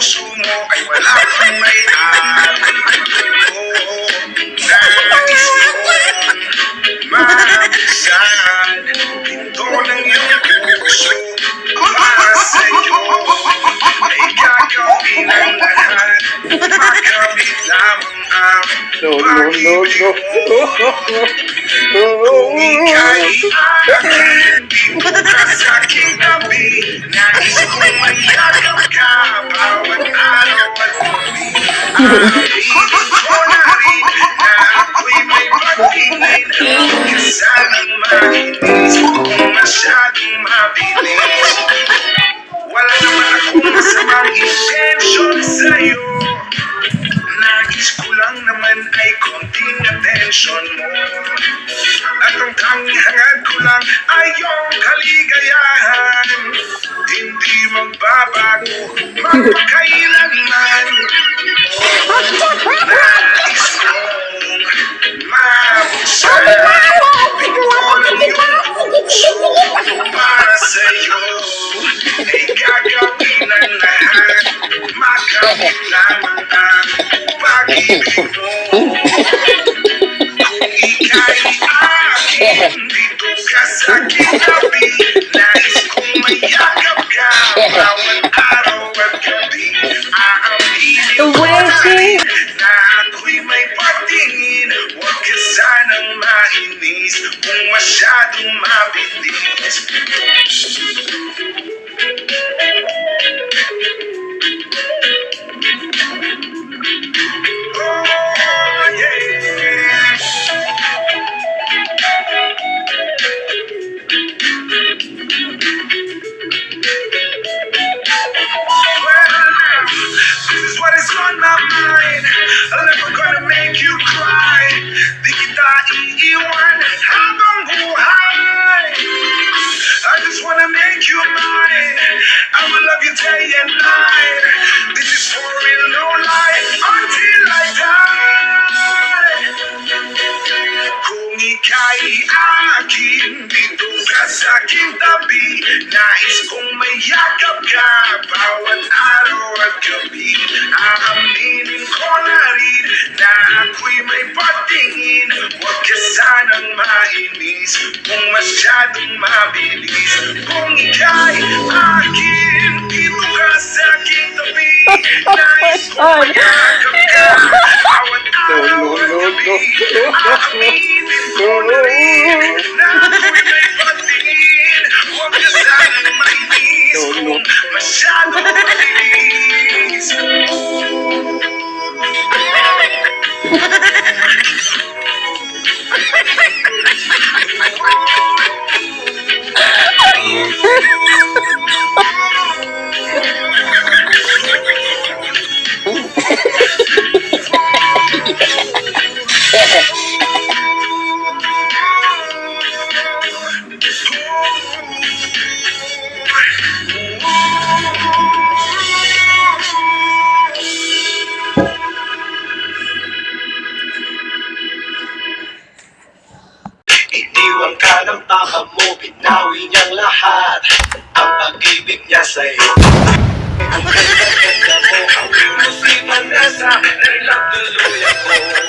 puso mo ay wala kang may-ari. Oo, nais kong mabuksan pinto ng iyong puso para sa'yo ay gagawin ang lahat. Makamit lamang ang pag-ibig mo. Kung ika'y akin, bukas sa aking tabi, nais kong mayakap ka bawat araw at gabi. Aaminin ko na rin na ako'y may pagtingin. Huwag ka sanang mainis kung masyadong mabilis. Wala naman akong masamang intensyon sa'yo. Nais ko lang naman ay konting atensyon mo. At ang tanging hangad ko lang ay iyong kaligayahan. Hindi magbabago magpakailanman. Nais kong mabuksan pinto ng iyong puso para sa'yo ay gagawin ang lahat. Makamit lamang ang pag-ibig mo. Kung ika'y akin, dito ka sa aking tabi, nais kong mayakap ka bawat araw at gabi. Aaminin ko na rin na ako'y may pagtingin. Huwag ka sanang mainis kung masyadong mabilis. Oh, yeah. Well, this is what is on my mind. I'm never gonna make you cry. Di kita iiwan habang buhay. I just wanna make you mine. I will love you day and night. This is for real, no lie, until I die. Kung ika'y akin, dito ka sa aking tabi, nais kong mayakap ka bawat araw at gabi. Aaminin ko na rin na ako'y may patingin. Huwag ka sanang mainis kung masyadong mabilis. Kung ika'y akin, dito ka sa aking tabi, nais kong mayakap ka bawat araw at gabi. Aaminin ko na rin na ako'y may patingin. Huwag ka sanang mainis kung masyadong mabilis. Iniwan ka ng papa mo, binawi niyang lahat. Ang pag-ibig niya sa'yo ang ganda-ganda mo. Ang musliman na sa ilang tuloy ako.